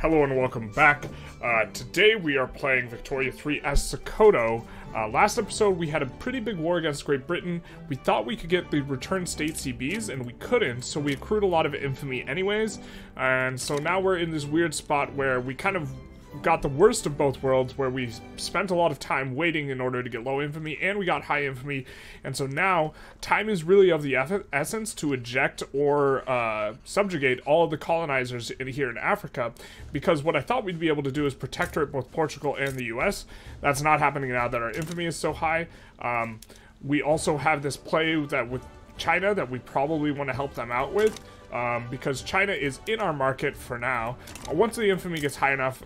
Hello and welcome back. Today we are playing Victoria 3 as Sokoto. Last episode we had a pretty big war against Great Britain. We thought we could get the return state CBs and we couldn't, so we accrued a lot of infamy anyways. And so now we're in this weird spot where we kind of got the worst of both worlds, where we spent a lot of time waiting in order to get low infamy, and we got high infamy, and so now time is really of the essence to eject or subjugate all of the colonizers here in Africa, because what I thought we'd be able to do is protectorate both Portugal and the US. That's not happening now that our infamy is so high. We also have this play that with China that we probably want to help them out with. Because China is in our market for now. Once the infamy gets high enough,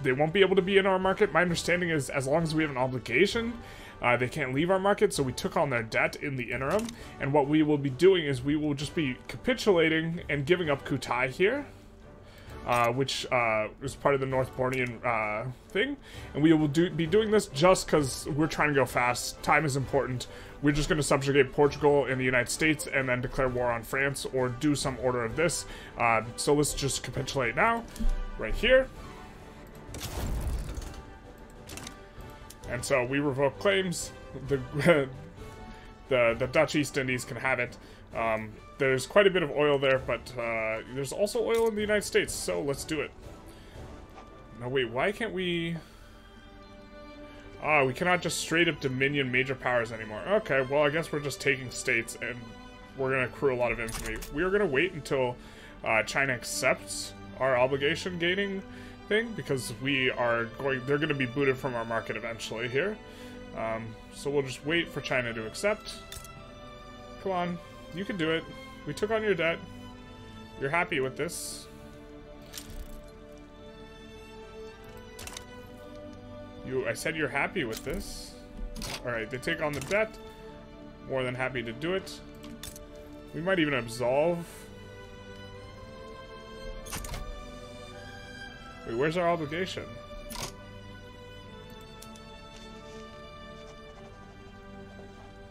they won't be able to be in our market. My understanding is as long as we have an obligation, they can't leave our market, so we took on their debt in the interim. And what we will be doing is we will just be capitulating and giving up Kutai here, which is part of the North Bornean thing. And we will be doing this just because we're trying to go fast. Time is important. We're just going to subjugate Portugal and the United States and then declare war on France or do some order of this. So let's just capitulate now, right here. And so we revoke claims. The Dutch East Indies can have it. There's quite a bit of oil there, but there's also oil in the United States, so let's do it. No, wait, why can't we... we cannot just straight up dominion major powers anymore. Okay, well, I guess we're just taking states, and we're going to accrue a lot of infamy. We are going to wait until China accepts our obligation gaining thing, because they're going to be booted from our market eventually here. So we'll just wait for China to accept. Come on, you can do it. We took on your debt. You're happy with this. I said you're happy with this. Alright, they take on the debt. More than happy to do it. We might even absolve. Wait, where's our obligation?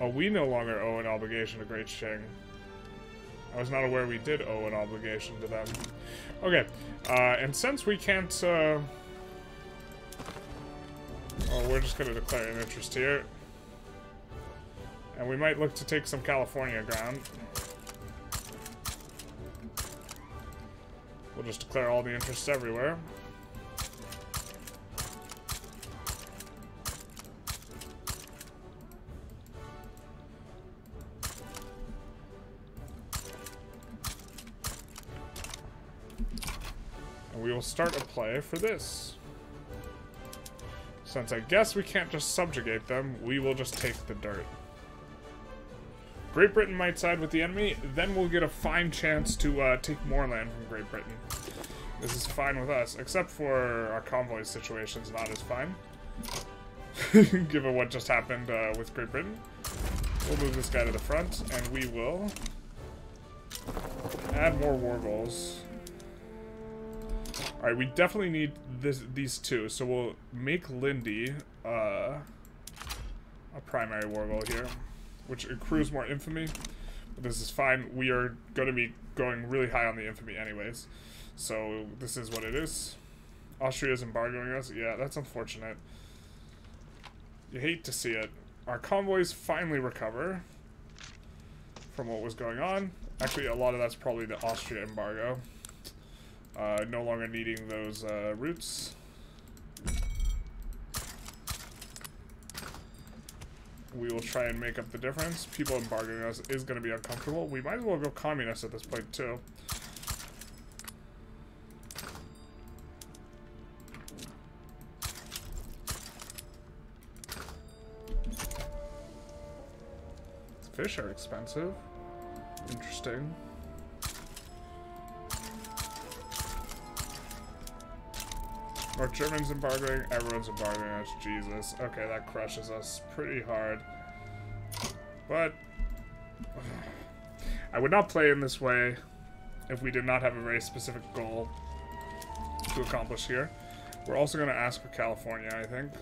Oh, we no longer owe an obligation to Great Qing. I was not aware we did owe an obligation to them. Okay, and since we can't, oh, we're just going to declare an interest here. And we might look to take some California ground. We'll just declare all the interests everywhere. And we will start a play for this. Since I guess we can't just subjugate them, we will just take the dirt. Great Britain might side with the enemy, then we'll get a fine chance to take more land from Great Britain. This is fine with us, except for our convoy situation's not as fine. Given what just happened with Great Britain. We'll move this guy to the front, and we will add more war goals. Alright, we definitely need these two, so we'll make Lindy a primary war goal here, which accrues more infamy, but this is fine. We are going to be going really high on the infamy anyways, so this is what it is. Austria's embargoing us. Yeah, that's unfortunate. You hate to see it. Our convoys finally recover from what was going on. Actually, a lot of that's probably the Austria embargo. No longer needing those routes. We will try and make up the difference. People embargoing us is going to be uncomfortable. We might as well go communist at this point too. Fish are expensive. Interesting. North Germans embargoing, everyone's embargoing us. Jesus. Okay, that crushes us pretty hard. But I would not play in this way if we did not have a very specific goal to accomplish here. We're also going to ask for California, I think.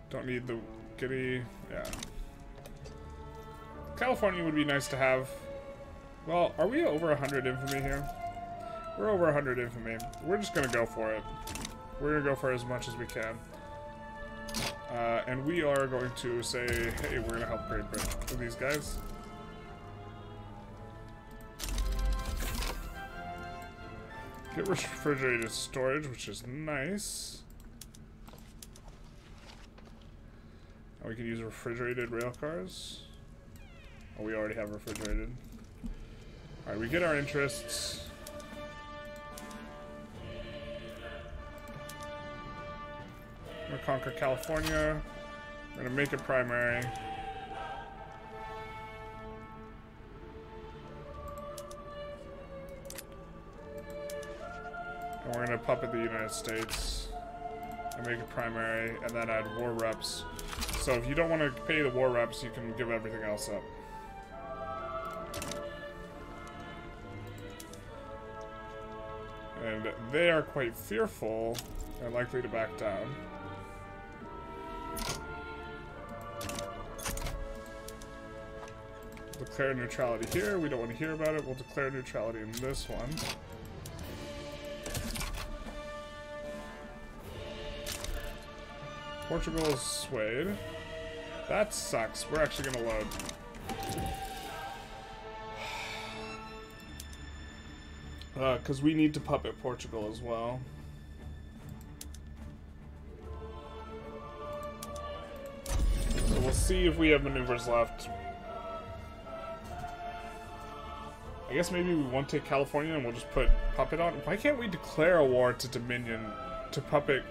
Don't need the giddy. Yeah. California would be nice to have. Well, are we over 100 infamy here? We're over 100 infamy. We're just gonna go for it. We're gonna go for as much as we can. And we are going to say, hey, we're gonna help Great Britain with these guys. Get refrigerated storage, which is nice. And we can use refrigerated rail cars. Oh, we already have refrigerated. Alright, we get our interests. We're gonna conquer California. We're gonna make it primary. And we're gonna puppet the United States and make it primary, and then add war reps. So if you don't want to pay the war reps, you can give everything else up. And they are quite fearful and likely to back down. Declare neutrality here. We don't want to hear about it. We'll declare neutrality in this one. Portugal is swayed. That sucks. We're actually going to load. Because we need to puppet Portugal as well. So we'll see if we have maneuvers left. I guess maybe we won't take California and we'll just put puppet on. Why can't we declare a war to Dominion to puppet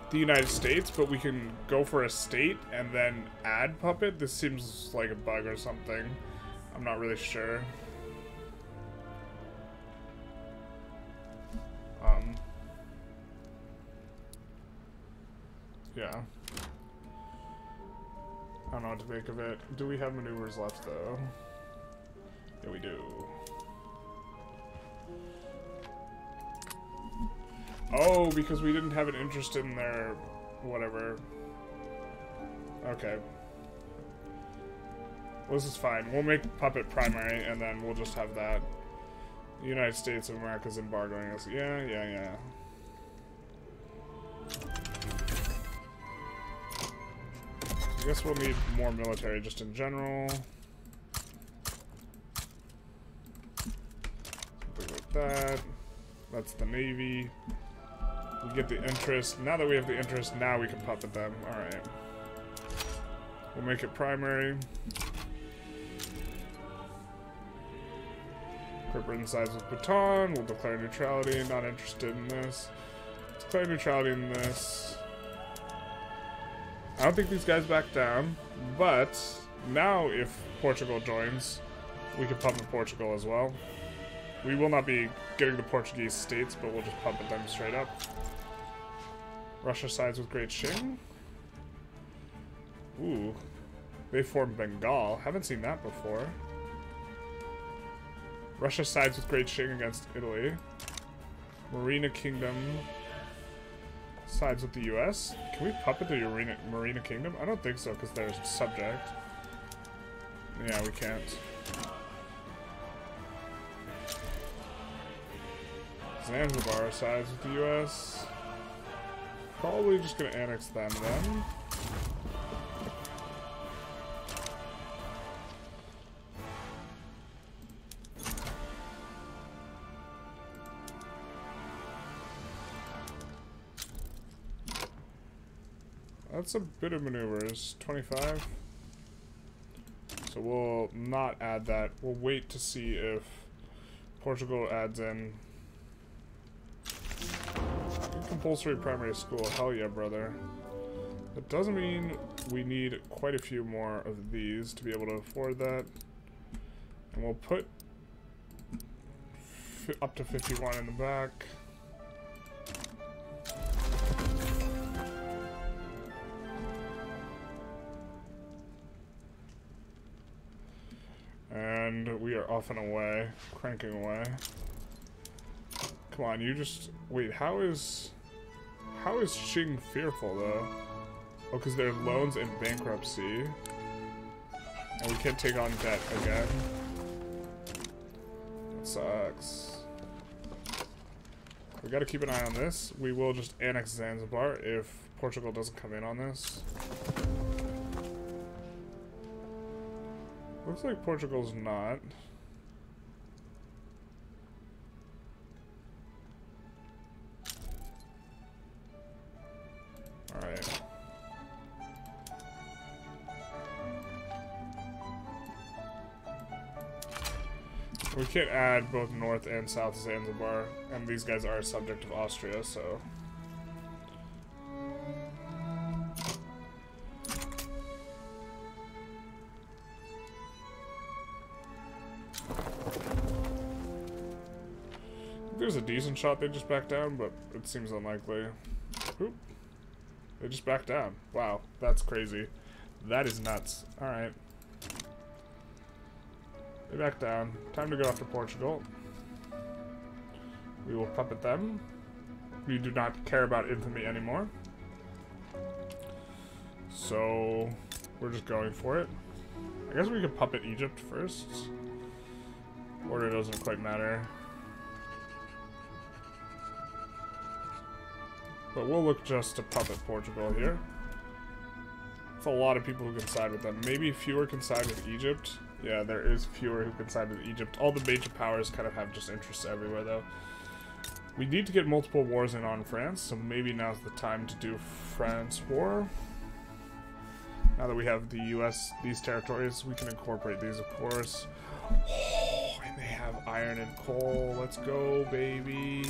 the United States, but we can go for a state and then add puppet? This seems like a bug or something. I'm not really sure. Yeah. I don't know what to make of it. Do we have maneuvers left, though? Yeah, we do. Oh, because we didn't have an interest in their whatever. Okay. Well, this is fine. We'll make puppet primary, and then we'll just have that. The United States of America's embargoing us. Yeah. I guess we'll need more military just in general. Something like that. That's the Navy. We get the interest. Now that we have the interest, now we can puppet them. Alright. We'll make it primary. Great Britain sides with Bhutan. We'll declare neutrality. Not interested in this. Declare neutrality in this. I don't think these guys back down, but now if Portugal joins, we can puppet Portugal as well. We will not be getting the Portuguese states, but we'll just puppet them straight up. Russia sides with Great Qing. Ooh. They formed Bengal. Haven't seen that before. Russia sides with Great Qing against Italy. Marina Kingdom sides with the US. Can we puppet the Marina Kingdom? I don't think so, because they're subject. Yeah, we can't. Zanzibar sides with the US. Probably just gonna annex them then. That's a bit of maneuvers. 25. So we'll not add that. We'll wait to see if Portugal adds in compulsory primary school. Hell yeah, brother. That doesn't mean we need quite a few more of these to be able to afford that. And we'll put up to 51 in the back. And we are off and away, cranking away. Come on, you just wait. How is Qing fearful though? Oh, because they're loans and bankruptcy, and we can't take on debt again. That sucks. We gotta keep an eye on this. We will just annex Zanzibar if Portugal doesn't come in on this. Looks like Portugal's not. Alright. We can't add both North and South Zanzibar, and these guys are subject of Austria, so... There's a decent shot they just backed down, but it seems unlikely. Oop. They just backed down. Wow, that's crazy. That is nuts. Alright. They backed down. Time to go after Portugal. We will puppet them. We do not care about infamy anymore. So, we're just going for it. I guess we could puppet Egypt first. Order doesn't quite matter. But we'll look just to puppet Portugal here. It's a lot of people who can side with them. Maybe fewer can side with Egypt. Yeah, there is fewer who can side with Egypt. All the major powers kind of have just interests everywhere, though. We need to get multiple wars in on France, so maybe now's the time to do France war. Now that we have the US, these territories, we can incorporate these, of course. Oh, and they have iron and coal. Let's go, baby.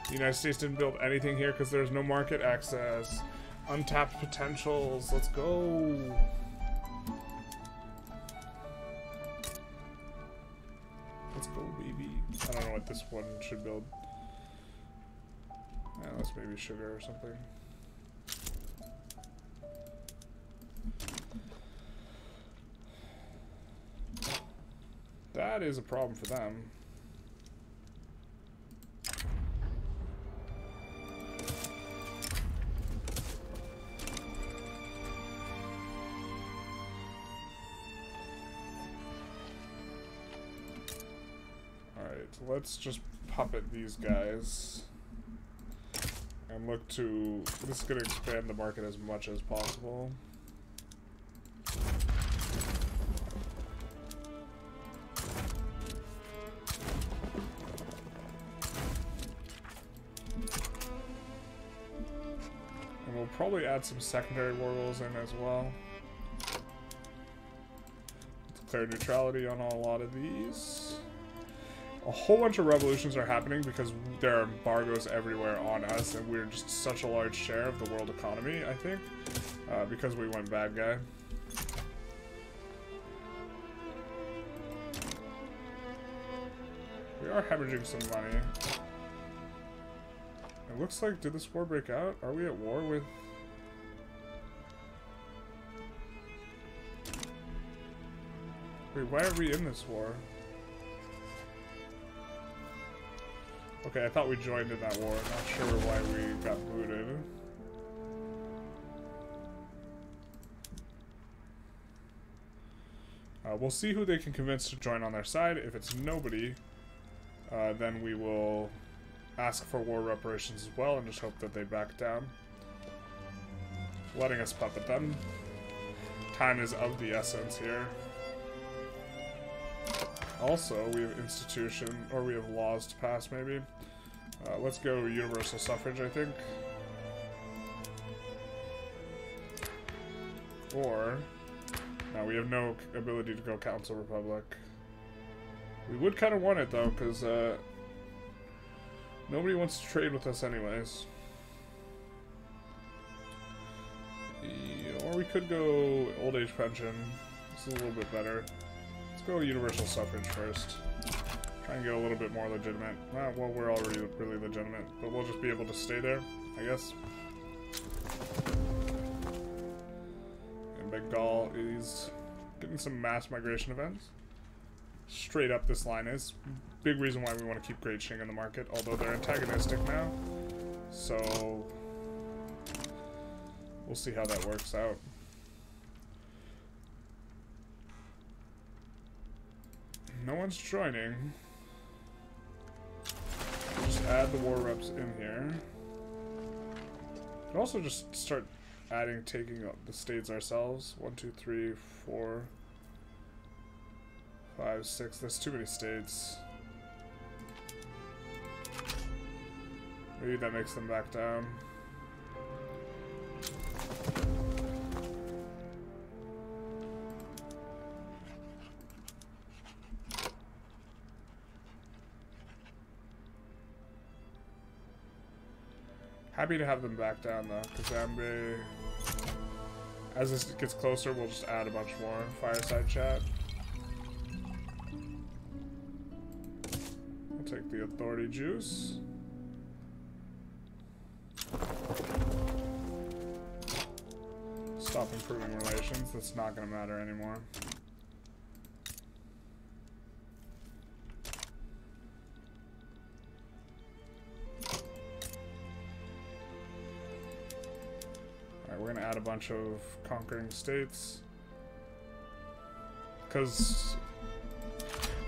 The United States didn't build anything here because there's no market access. Untapped potentials. Let's go. Let's go, baby. I don't know what this one should build. Yeah, that's maybe sugar or something. That is a problem for them. Let's just puppet these guys and look to... This is going to expand the market as much as possible. And we'll probably add some secondary war rules in as well. Declare neutrality on a lot of these. A whole bunch of revolutions are happening because there are embargoes everywhere on us, and we're just such a large share of the world economy, I think, because we went bad guy. We are hemorrhaging some money. It looks like, did this war break out? Are we at war with... Wait, why are we in this war? Okay, I thought we joined in that war. Not sure why we got booted. We'll see who they can convince to join on their side. If it's nobody, then we will ask for war reparations as well and just hope that they back down. Letting us puppet them. Time is of the essence here. Also, we have institution, or we have laws to pass, maybe. Let's go universal suffrage, I think. Or, no, we have no ability to go council republic. We would kind of want it, though, because nobody wants to trade with us anyways. Or we could go old age pension. This is a little bit better. Let's go universal suffrage first. Try and get a little bit more legitimate. Well, we're already really legitimate, but we'll just be able to stay there, I guess. And Bengal is getting some mass migration events. Straight up this line is. Big reason why we want to keep Great Qing in the market, although they're antagonistic now. So we'll see how that works out. no one's joining. We'll just add the war reps in here. We can also just start adding, taking the states ourselves. 1, 2, 3, 4, 5, 6. There's too many states. Maybe that makes them back down. Happy to have them back down though, because as this gets closer, we'll just add a bunch more fireside chat. We'll take the authority juice. Stop improving relations. That's not going to matter anymore. We're gonna add a bunch of conquering states because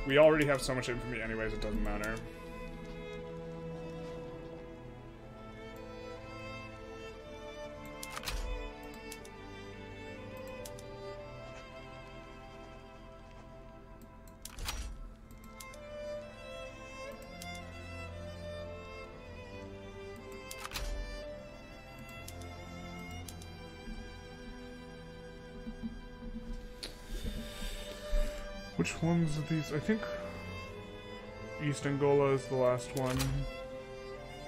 we already have so much infamy anyways, it doesn't matter. Which ones of these? I think East Angola is the last one.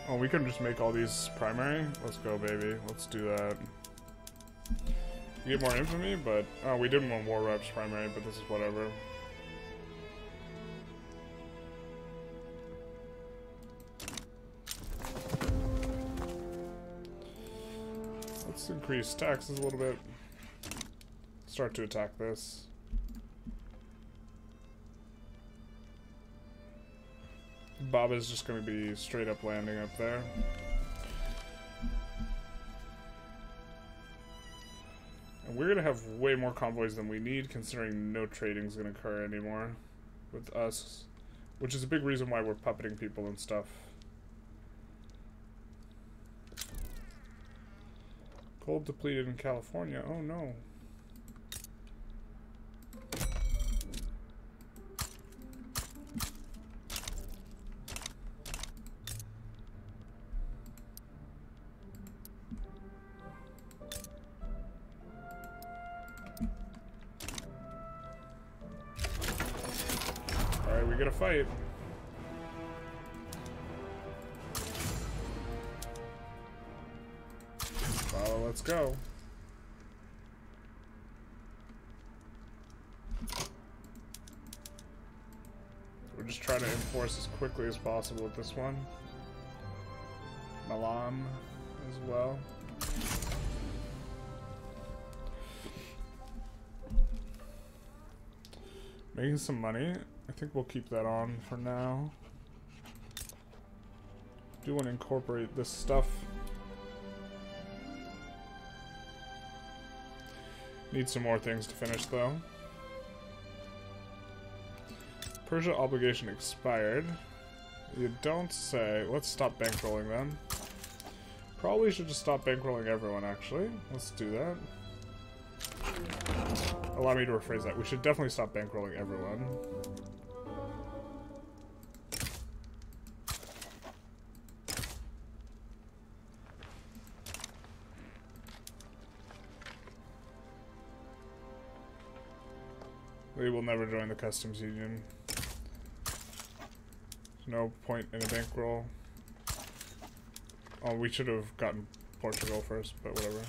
Oh, we can just make all these primary? Let's go, baby. Let's do that. We get more infamy, but... Oh, we didn't want war reps primary, but this is whatever. Let's increase taxes a little bit. Start to attack this. Baba's just going to be straight up landing up there. And we're going to have way more convoys than we need, considering no trading is going to occur anymore with us. Which is a big reason why we're puppeting people and stuff. Gold depleted in California. Oh no. We gotta fight. Well, let's go. We're just trying to enforce as quickly as possible with this one. Milan as well. Making some money. I think we'll keep that on for now. Do want to incorporate this stuff. Need some more things to finish though. Persia obligation expired. You don't say. Let's stop bankrolling them. Probably should just stop bankrolling everyone actually. Let's do that. Allow me to rephrase that. We should definitely stop bankrolling everyone. We will never join the customs union. There's no point in a bankroll. Oh, we should have gotten Portugal first, but whatever.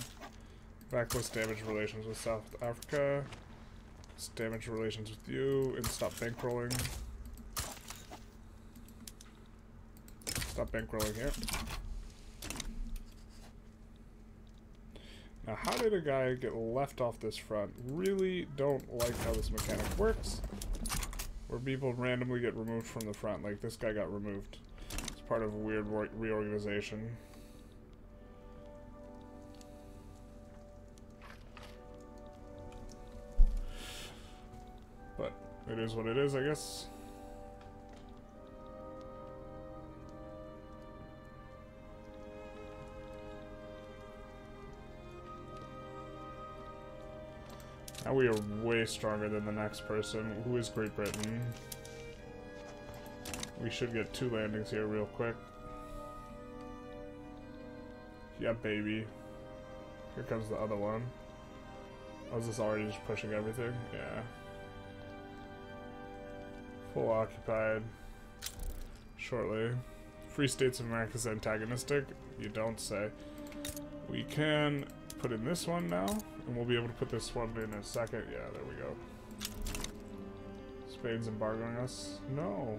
Backlist damage relations with South Africa. Let's damage relations with you and stop bankrolling. Stop bankrolling here. Now, how did a guy get left off this front? Really don't like how this mechanic works. Where people randomly get removed from the front. Like, this guy got removed. It's part of a weird reorganization. But It is what it is, I guess. Now we are way stronger than the next person, who is Great Britain. We should get 2 landings here real quick. Yeah, baby. Here comes the other one. Oh, is this already just pushing everything? Yeah. Full occupied. Shortly. Free States of America is antagonistic? You don't say. We can put in this one now, and we'll be able to put this one in a second. Yeah, there we go. Spain's embargoing us? No.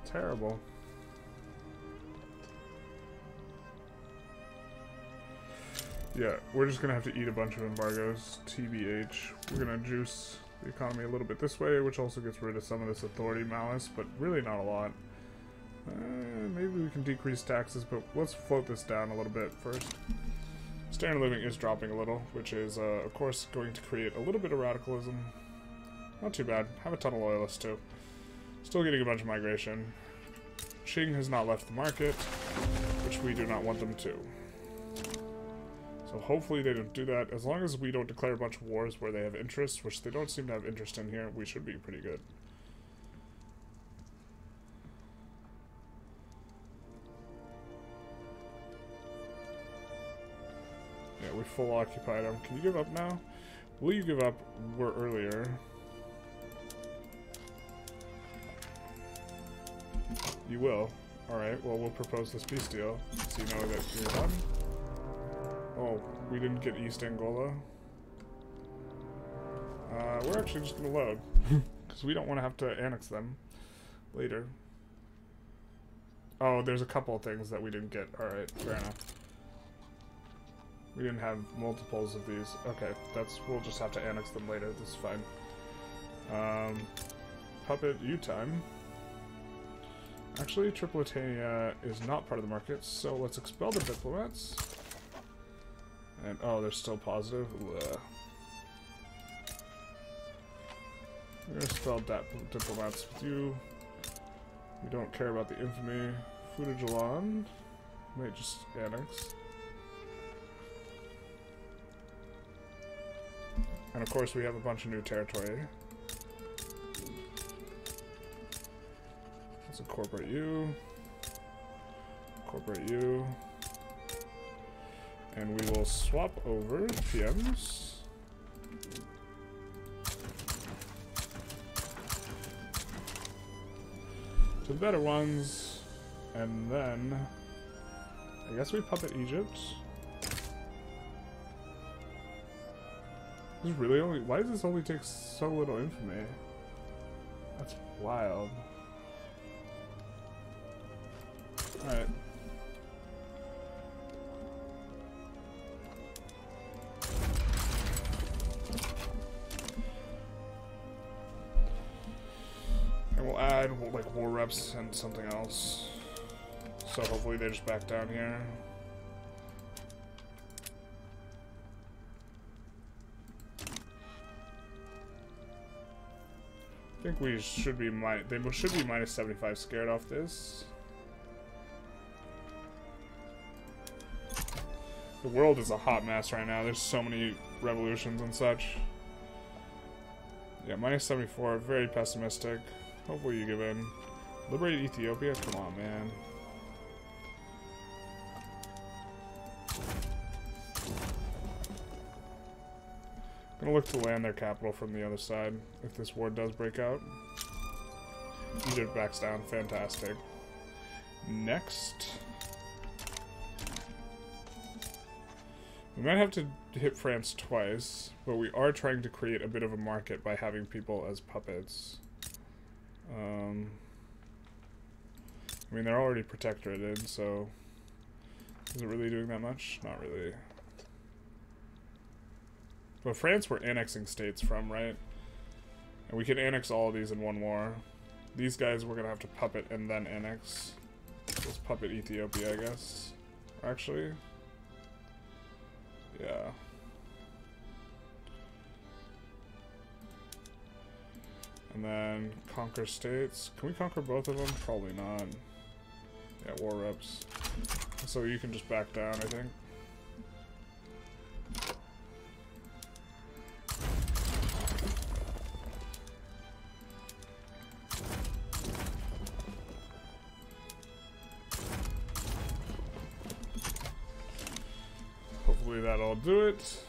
Terrible. Yeah, we're just gonna have to eat a bunch of embargoes. TBH. We're gonna juice the economy a little bit this way, which also gets rid of some of this authority malice, but really not a lot. Maybe we can decrease taxes, but let's float this down a little bit first. Standard of living is dropping a little, which is, of course, going to create a little bit of radicalism. Not too bad. Have a ton of loyalists, too. Still getting a bunch of migration. Qing has not left the market, which we do not want them to. So hopefully they don't do that. As long as we don't declare a bunch of wars where they have interests, which they don't seem to have interest in here, we should be pretty good. Yeah, we full occupied them. Can you give up now? Will you give up? We're earlier. You will. Alright, well, we'll propose this peace deal, so you know that you're done. Oh, we didn't get East Angola. We're actually just gonna load, because we don't want to have to annex them later. Oh, there's a couple of things that we didn't get. Alright, fair enough. We didn't have multiples of these. Okay, we'll just have to annex them later. This is fine. Puppet U time. Actually, Tripolitania is not part of the market, so let's expel the diplomats. And, oh, they're still positive. Ugh. We're gonna expel diplomats with you. We don't care about the infamy. Fujilan. Might just annex. And of course we have a bunch of new territory. Let's incorporate you. Incorporate you. And we will swap over PMs. To the better ones. And then I guess we puppet Egypt. This really only, why does this only take so little infamy? That's wild. Alright. And we'll add, like, war reps and something else. So hopefully they just back down here. I think we should be they should be minus 75 scared off this. The world is a hot mess right now. There's so many revolutions and such. Yeah, minus 74, very pessimistic. Hopefully you give in. Liberate Ethiopia? Come on, man. Gonna look to land their capital from the other side if this war does break out. Egypt backs down. Fantastic. Next. We might have to hit France twice, but we are trying to create a bit of a market by having people as puppets. I mean, they're already protectorated, so is it really doing that much? Not really. But France we're annexing states from, right? And we can annex all of these in one war. These guys we're gonna have to puppet and then annex. Let's puppet Ethiopia, I guess. Actually, yeah. And then conquer states. Can we conquer both of them? Probably not. Yeah, war reps. So you can just back down, I think. Hopefully that'll do it.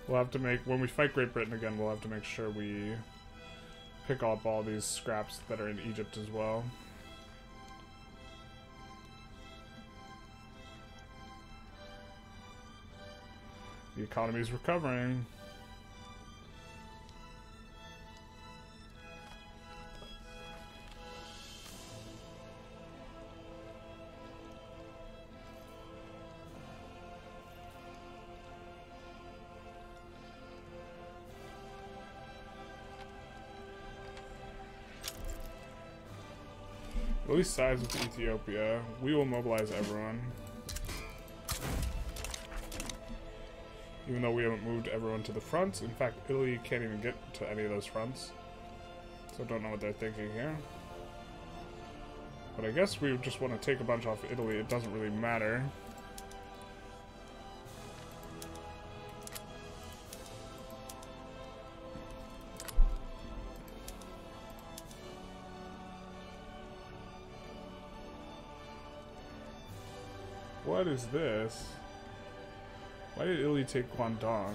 We'll have to make, when we fight Great Britain again, we'll have to make sure we pick up all these scraps that are in Egypt as well. The economy's recovering. At least sides with Ethiopia. We will mobilize everyone. Even though we haven't moved everyone to the fronts. In fact, Italy can't even get to any of those fronts. So I don't know what they're thinking here. But I guess we just want to take a bunch off Italy. It doesn't really matter. What is this? Why did Italy take Guangdong?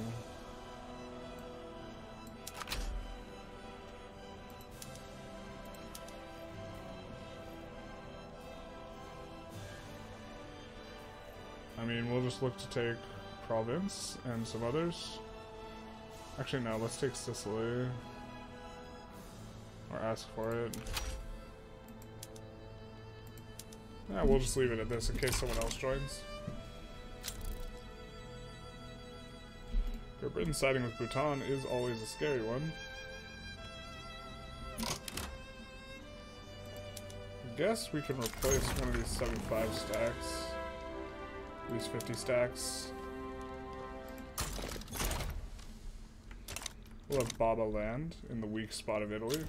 I mean, we'll just look to take Provence and some others. Actually, no, let's take Sicily. Or ask for it. Yeah, we'll just leave it at this in case someone else joins. Great Britain siding with Bhutan is always a scary one. I guess we can replace one of these 75 stacks. These 50 stacks. We'll have Baba land in the weak spot of Italy.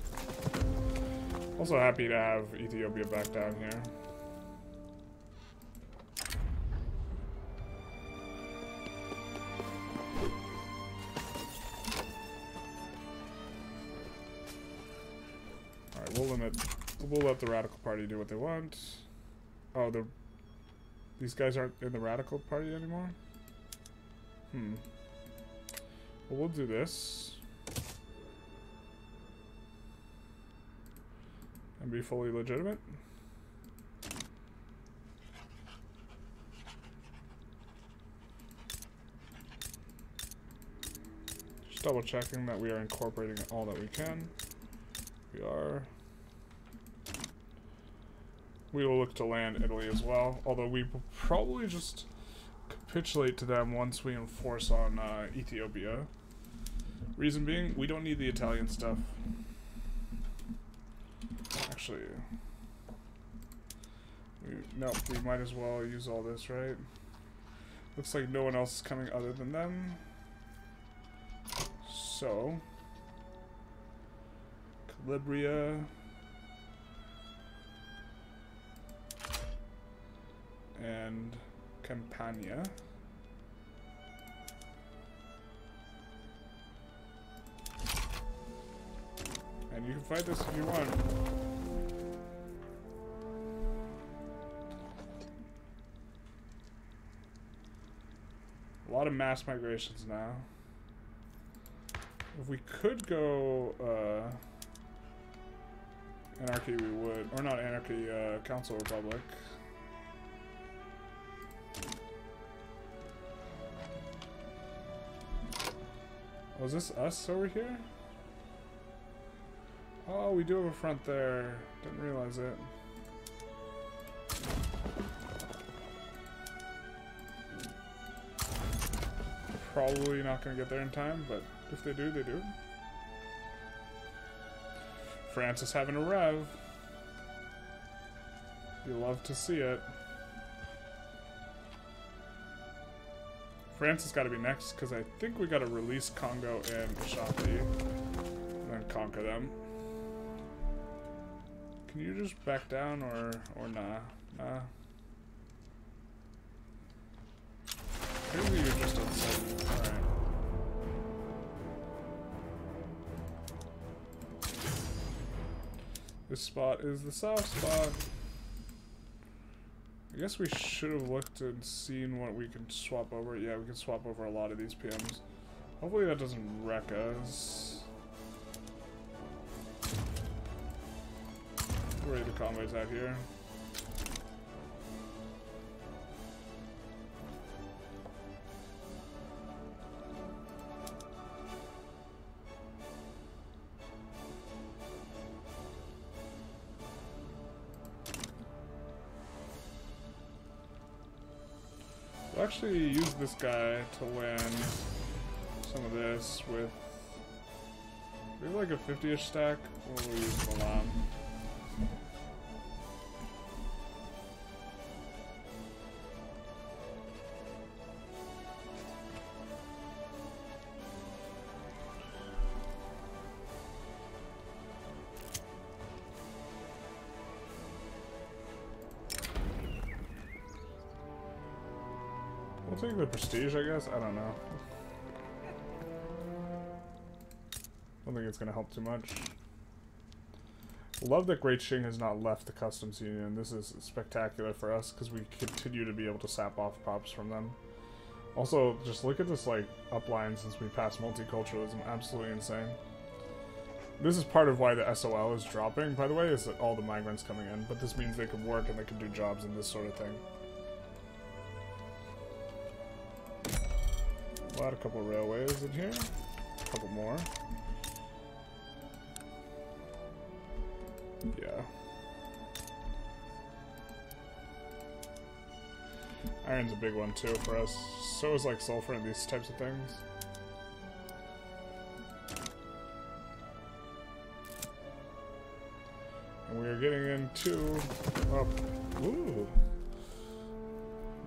Also happy to have Ethiopia back down here. We'll let the Radical Party do what they want. Oh, these guys aren't in the Radical Party anymore? Well, we'll do this. And be fully legitimate. Just double checking that we are incorporating all that we can. We are. We will look to land Italy as well, although we will probably just capitulate to them once we enforce on Ethiopia. Reason being, we don't need the Italian stuff. Actually, no, we might as well use all this, right? Looks like no one else is coming other than them. So, Calabria. And Campania. And you can fight this if you want. A lot of mass migrations now. If we could go anarchy, we would. Or not anarchy, Council Republic. Was this us over here? Oh, we do have a front there. Didn't realize it. Probably not going to get there in time, but if they do, they do. France is having a rev. You love to see it. France has got to be next, because I think we got to release Congo and Ashanti, and then conquer them. Can you just back down, or nah? Nah. Maybe you're just uncertain. Alright. This spot is the south spot. I guess we should have looked and seen what we can swap over. Yeah, we can swap over a lot of these PMs. Hopefully that doesn't wreck us. Where are the convoys out here? We'll actually use this guy to land some of this with maybe like a 50-ish stack. We'll use Milan. We'll take the prestige, I guess. I don't know. Don't think it's gonna help too much. Love that Great Qing has not left the customs union. This is spectacular for us because we continue to be able to sap off props from them. Also, just look at this like upline since we passed multiculturalism. Absolutely insane. This is part of why the SOL is dropping, by the way, is that all the migrants coming in. But this means they can work and they can do jobs and this sort of thing. We'll add a couple of railways in here. A couple more. Yeah. Iron's a big one too for us. So is like sulfur and these types of things. And we are getting into... Oh, ooh.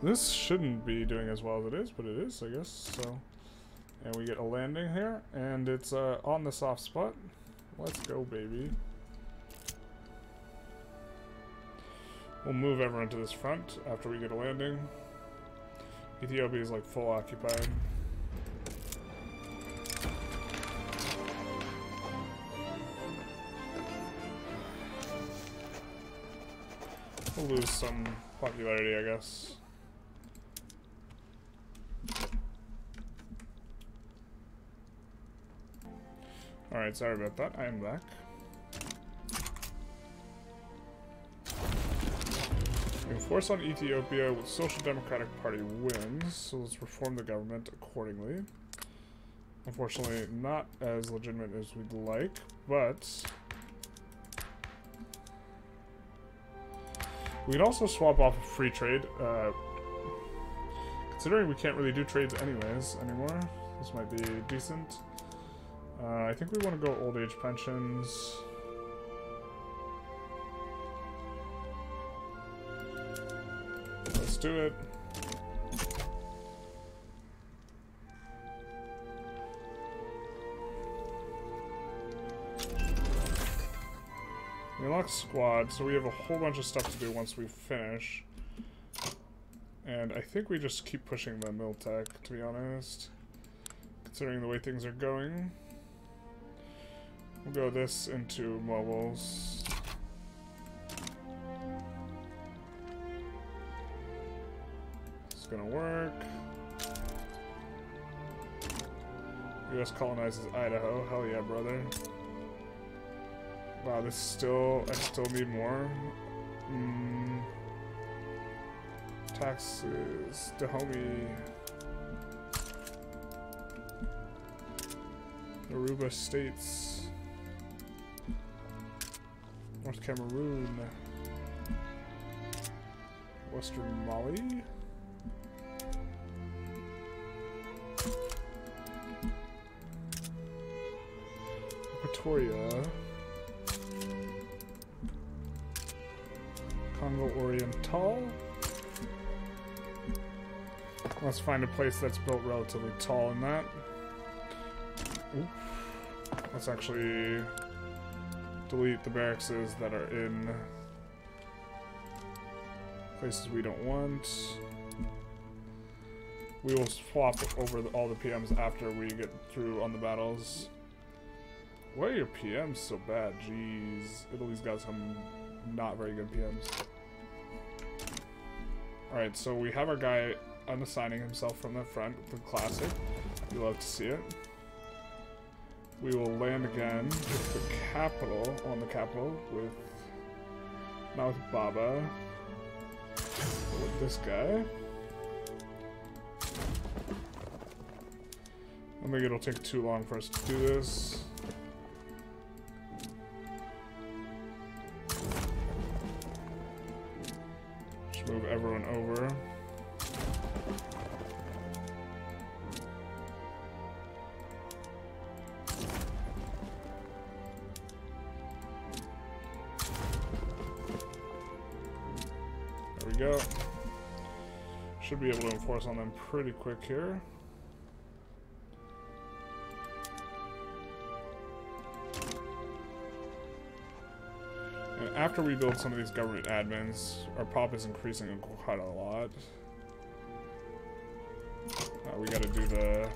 This shouldn't be doing as well as it is, but it is, I guess. So, and we get a landing here, and it's on the soft spot. Let's go, baby. We'll move everyone to this front after we get a landing. Ethiopia is like full occupied. We'll lose some popularity, I guess. Alright, sorry about that. I am back. We can force on Ethiopia with Social Democratic Party wins, so let's reform the government accordingly. Unfortunately, not as legitimate as we'd like, but we can also swap off of free trade. Considering we can't really do trades anyways anymore, this might be decent. I think we want to go old age pensions. Let's do it. We unlock squad, so we have a whole bunch of stuff to do once we finish. And I think we just keep pushing the mill tech, to be honest. Considering the way things are going. We'll go this into mobiles. It's gonna work. US colonizes Idaho. Hell yeah, brother. Wow, this still... I still need more. Taxes. Dahomey. Aruba states. North Cameroon. Western Mali. Equatoria. Congo Oriental. Let's find a place that's built relatively tall in that. Oop. Let's actually delete the barracks that are in places we don't want. We will swap over all the PMs after we get through on the battles. Why are your PMs so bad? Jeez. Italy's got some not very good PMs. Alright, so we have our guy unassigning himself from the front, the classic. We love to see it. We will land again with the capital, on the capital, with, not with Baba, but with this guy. I don't think it'll take too long for us to do this. Just move everyone over. There we go. Should be able to enforce on them pretty quick here. After we build some of these government admins, our pop is increasing quite a lot. We gotta do the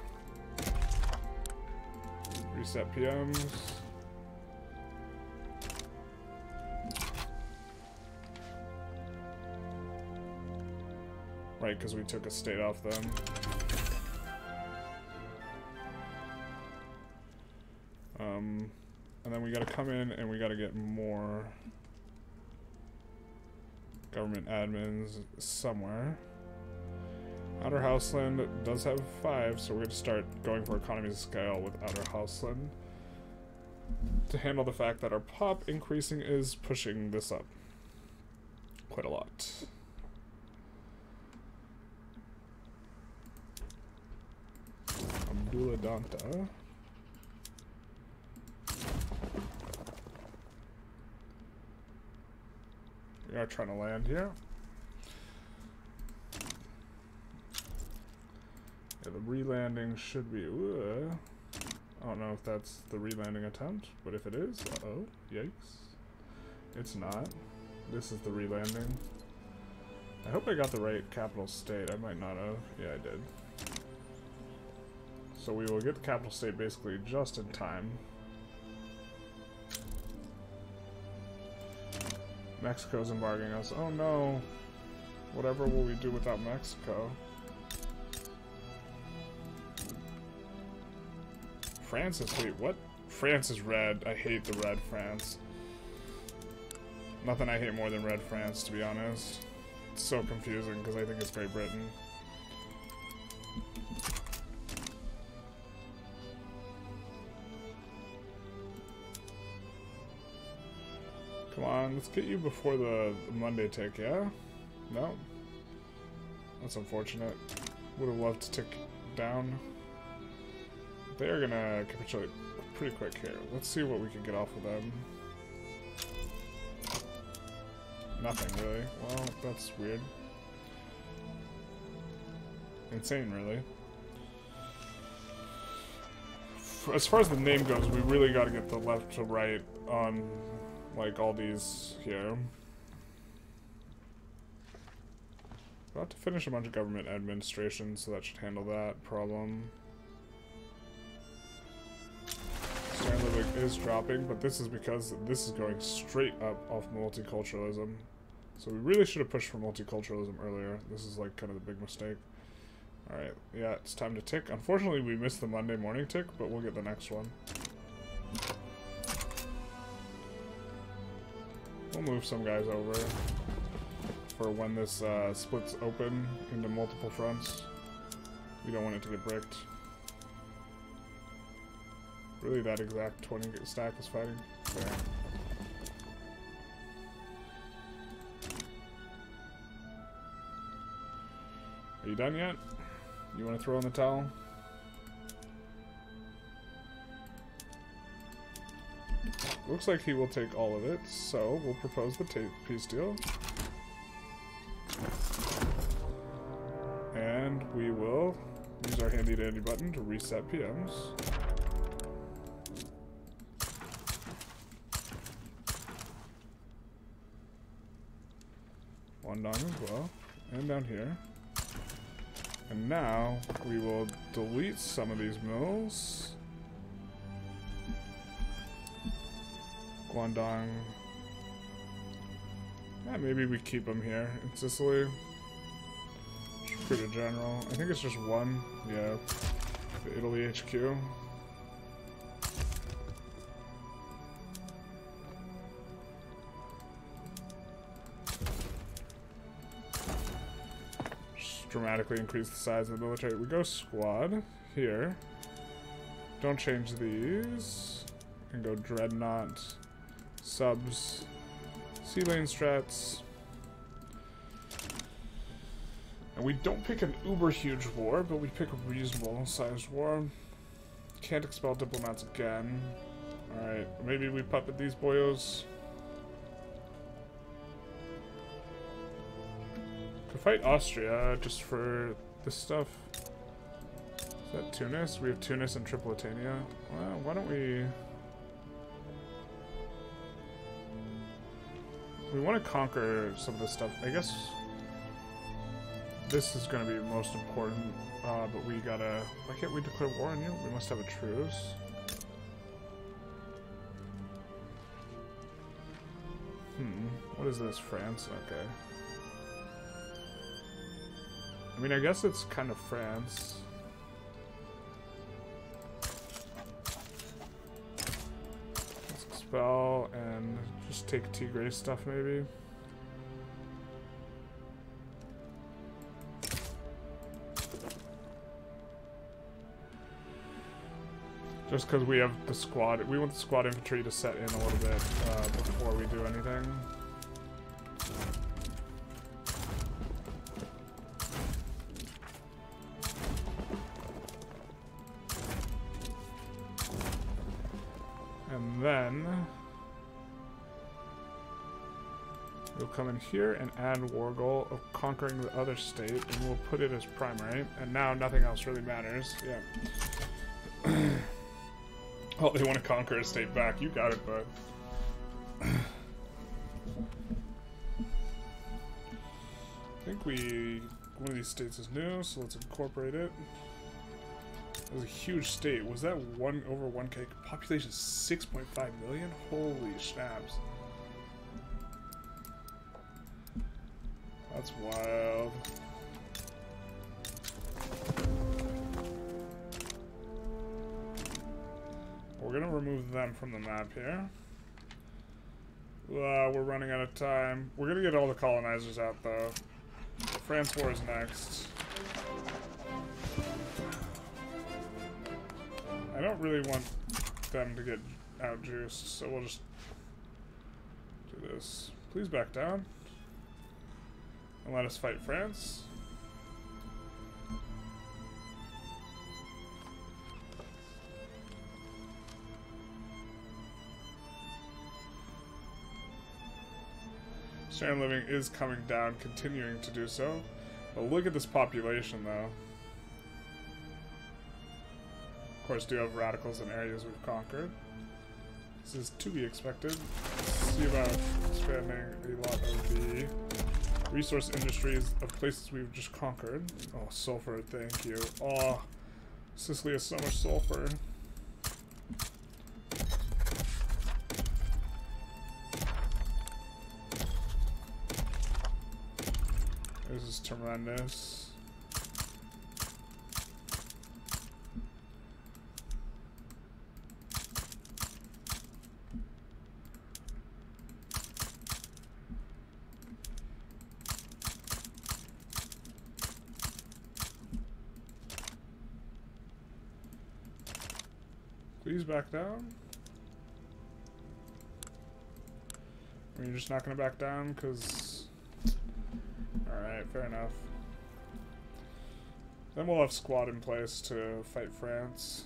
reset PMs. Right, because we took a state off them. And then we gotta come in and we gotta get more government admins somewhere. Outer Houseland does have 5, so we're going to start going for economies of scale with Outer Houseland to handle the fact that our pop increasing is pushing this up quite a lot. Abdullah Danta. We are trying to land here. Yeah, the re-landing should be... I don't know if that's the re-landing attempt, but if it is, uh-oh, yikes. It's not. This is the re-landing. I hope I got the right capital state. I might not have. Yeah, I did. So we will get the capital state basically just in time. Mexico's embargoing us. Oh no. Whatever will we do without Mexico? France is... Wait, what? France is red. I hate the red France. Nothing I hate more than red France, to be honest. It's so confusing because I think it's Great Britain. Come on, let's get you before the Monday tick, yeah? No? That's unfortunate. Would have loved to tick down. They are gonna capitulate pretty quick here. Let's see what we can get off of them. Nothing, really. Well, that's weird. Insane, really. As far as the name goes, we really gotta get the left to right on... like all these here. About to finish a bunch of government administration, so that should handle that problem. Standard of living is dropping, but this is because this is going straight up off multiculturalism. So we really should have pushed for multiculturalism earlier. This is like kind of the big mistake. Alright, yeah, it's time to tick. Unfortunately, we missed the Monday morning tick, but we'll get the next one. We'll move some guys over for when this splits open into multiple fronts. We don't want it to get bricked. Really, that exact 20 stack is fighting? Fair. Are you done yet? You want to throw in the towel? Looks like he will take all of it, so we'll propose the peace deal. And we will use our handy dandy button to reset PMs. One down as well, and down here. And now we will delete some of these mills. Guangdong. Yeah, maybe we keep them here in Sicily. Pretty general. I think it's just one. Yeah, the Italy HQ. Just dramatically increase the size of the military. We go squad here. Don't change these. And go dreadnought, subs, sea lane strats. And we don't pick an uber huge war, but we pick a reasonable sized war. Can't expel diplomats again. Alright, maybe we puppet these boyos. Could fight Austria just for this stuff. Is that Tunis? We have Tunis and Tripolitania. Well, why don't we... We want to conquer some of this stuff. I guess this is going to be most important, but we gotta... Why can't we declare war on you? We must have a truce. What is this? France? Okay. I mean, I guess it's kind of France. Let's expel and just take Tigray stuff, maybe. Just because we have the squad, we want the squad infantry to set in a little bit before we do anything. And then we'll come in here and add war goal of conquering the other state, and we'll put it as primary. And now nothing else really matters. Yeah. Oh, they want to conquer a state back. You got it, bud. I think one of these states is new, so let's incorporate it. It was a huge state. Was that over 1K? Population 6.5 million? Holy snaps. That's wild. We're gonna remove them from the map here. We're running out of time. We're gonna get all the colonizers out though. France war is next. I don't really want them to get out juiced, so we'll just do this. Please back down and let us fight France. Standard living is coming down, continuing to do so. But look at this population, though. Of course, do have radicals in areas we've conquered. This is to be expected. Let's see about expanding a lot of the resource industries of places we've just conquered. Oh, sulfur, thank you. Oh, Sicily has so much sulfur. This is tremendous. Please back down. Are you just not going to back down? Because... Alright, fair enough. Then we'll have squad in place to fight France.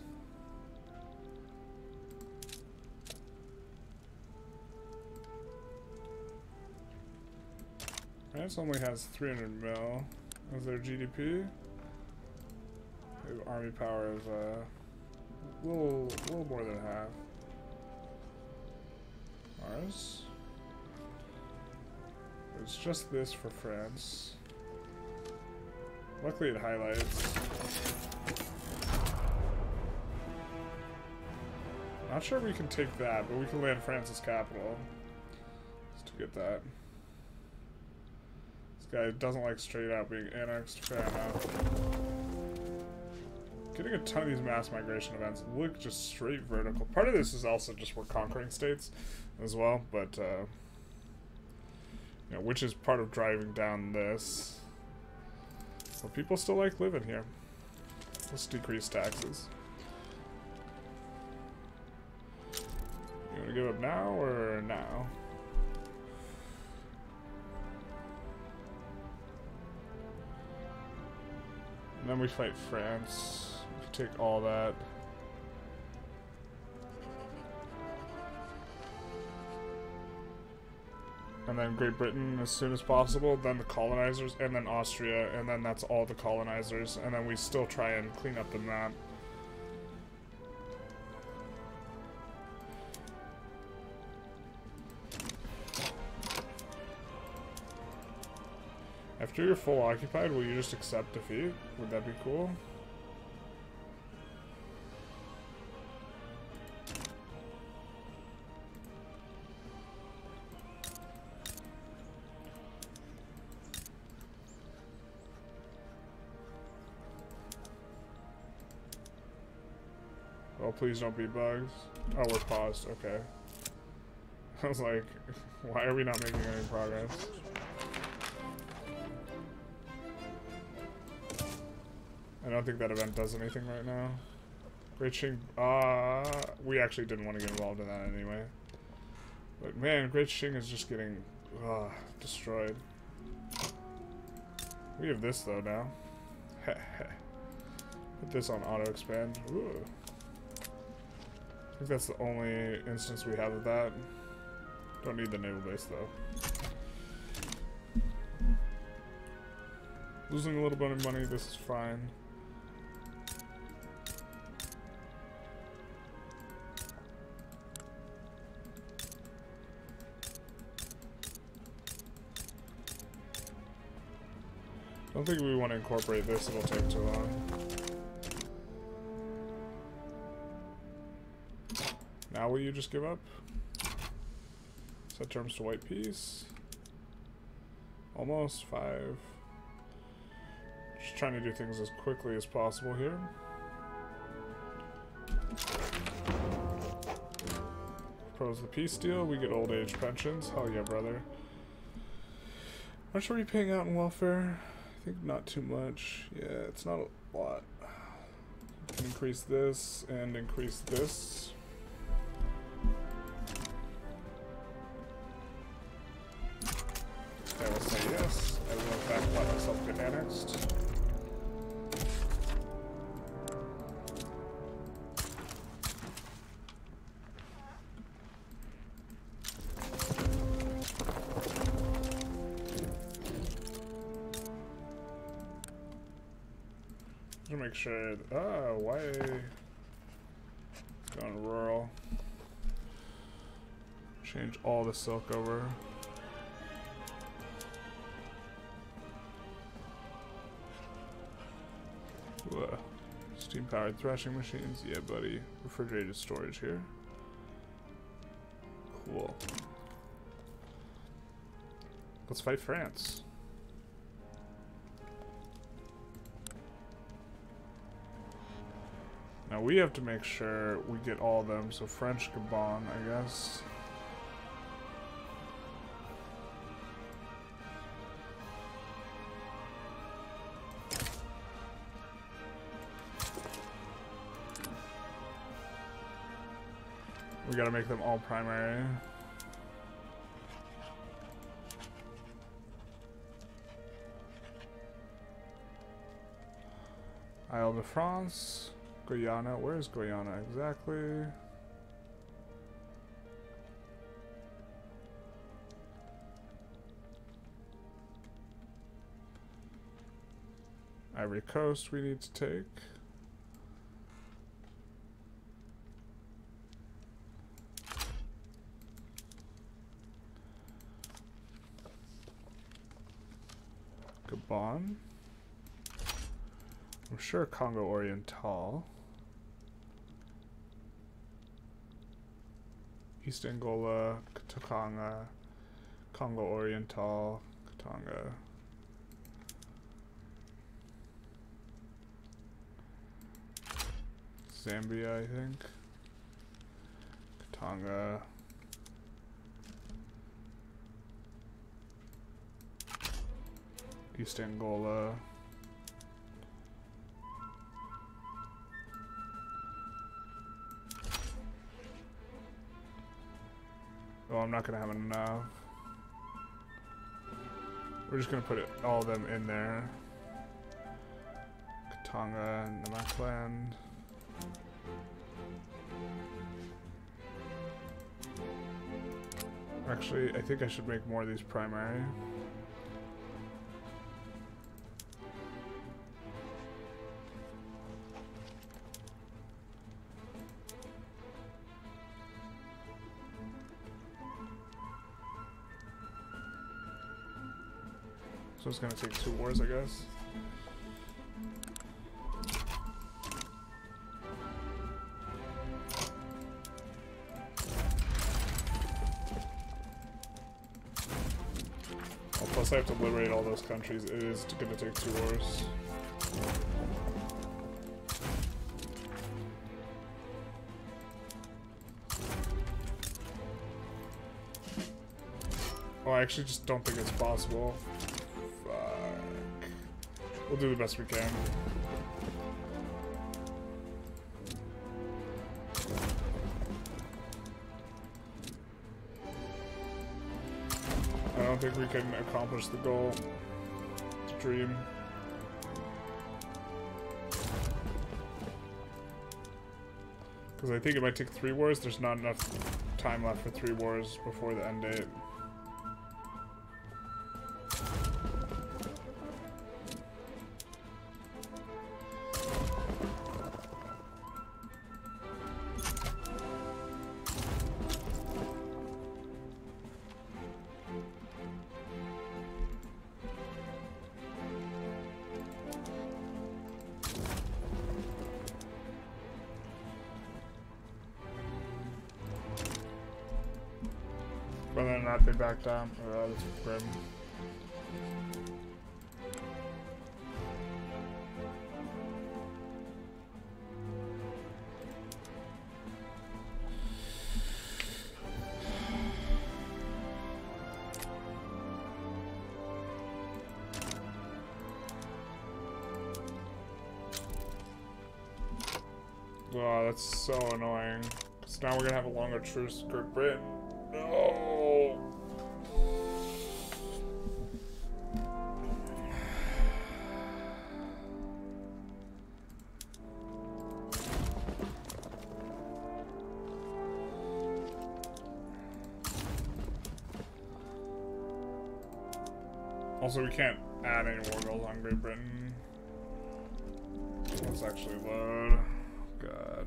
France only has 300 mil as their GDP. They have army power is a little more than half. Ours. It's just this for France. Luckily it highlights. Not sure we can take that, but we can land France's capital. Just to get that. This guy doesn't like straight out being annexed. Fair enough. Getting a ton of these mass migration events look just straight vertical. Part of this is also just we're conquering states as well, but you know, which is part of driving down this. But people still like living here. Let's decrease taxes. You want to give up now or now? And then we fight France. We take all that. And then Great Britain as soon as possible, then the colonizers, and then Austria, and then that's all the colonizers, and then we still try and clean up the map. After you're full occupied, will you just accept defeat? Would that be cool? Oh, please don't be bugs. Oh, we're paused. Okay. I was like, why are we not making any progress? I don't think that event does anything right now. Great Qing. We actually didn't want to get involved in that anyway. But man, Great Qing is just getting destroyed. We have this though now. Put this on auto expand. Ooh. I think that's the only instance we have of that. Don't need the naval base though. Losing a little bit of money, this is fine. I don't think we want to incorporate this, it'll take too long. Now will you just give up? Set terms to white peace. Almost 5. Just trying to do things as quickly as possible here. Propose the peace deal, we get old age pensions. Hell yeah, brother. How much are we paying out in welfare? I think not too much. Yeah, it's not a lot. We can increase this and increase this. I will say yes. I will in fact let myself get annexed. To make sure. Oh, why? Going rural. Change all the silk over. Whoa. Steam powered threshing machines. Yeah, buddy. Refrigerated storage here. Cool. Let's fight France. Now we have to make sure we get all of them, so French Gabon, I guess. We gotta make them all primary. Isle de France. Guyana, where's Guyana exactly? Ivory Coast we need to take. Gabon. I'm sure Congo Oriental. East Angola, Katanga, Congo Oriental, Katanga. Zambia, I think. Katanga. East Angola. Oh, I'm not gonna have enough. We're just gonna put all of them in there. Katanga, Namakland. Actually, I think I should make more of these primary. So it's gonna take 2 wars, I guess. Well, plus I have to liberate all those countries. It is gonna take 2 wars. Oh, I actually just don't think it's possible. We'll do the best we can. I don't think we can accomplish the goal. The dream. Because I think it might take 3 wars. There's not enough time left for 3 wars before the end date. Whether or not they back down, that's grim. Oh, that's so annoying. Because now we're gonna have a longer truce with Great Britain. No! Also, we can't add any war goals on Great Britain. Let's actually load. God.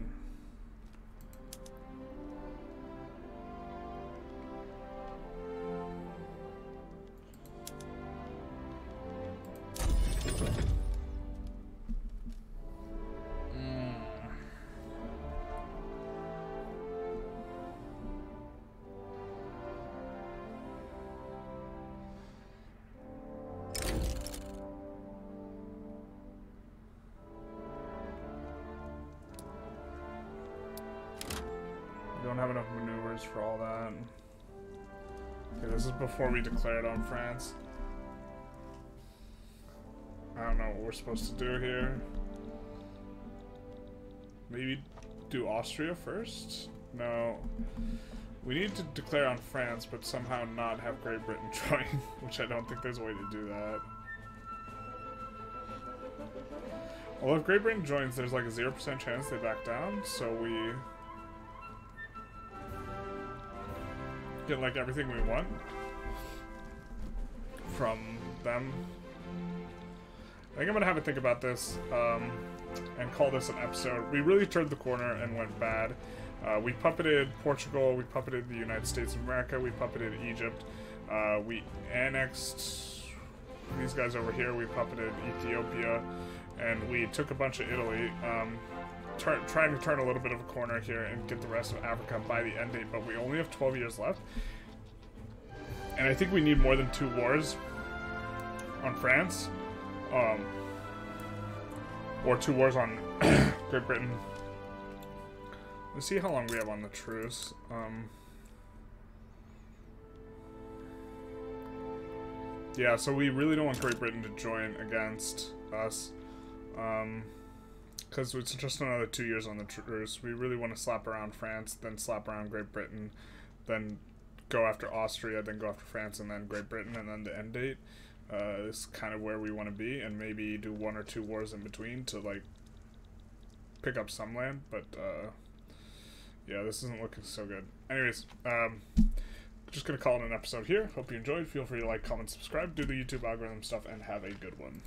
Don't have enough maneuvers for all that. Okay, this is before we declared on France. I don't know what we're supposed to do here. Maybe do Austria first? No. We need to declare on France, but somehow not have Great Britain join, which I don't think there's a way to do that. Well, if Great Britain joins, there's like a 0% chance they back down, so we get like everything we want from them. I think I'm gonna have a think about this and call this an episode. We really turned the corner and went bad. We puppeted Portugal, we puppeted the United States of America, we puppeted Egypt, we annexed these guys over here. We puppeted Ethiopia, and we took a bunch of Italy. Trying to turn a little bit of a corner here and get the rest of Africa by the end date, but we only have 12 years left. And I think we need more than 2 wars on France. Or 2 wars on Great Britain. Let's see how long we have on the truce. Yeah, so we really don't want Great Britain to join against us. Because it's just another 2 years on the truce. We really want to slap around France, then slap around Great Britain, then go after Austria, then go after France, and then Great Britain, and then the end date. Is kind of where we want to be, and maybe do 1 or 2 wars in between to, like, pick up some land, but, yeah, this isn't looking so good. Anyways, just gonna call it an episode here. Hope you enjoyed. Feel free to like, comment, subscribe, do the YouTube algorithm stuff, and have a good one.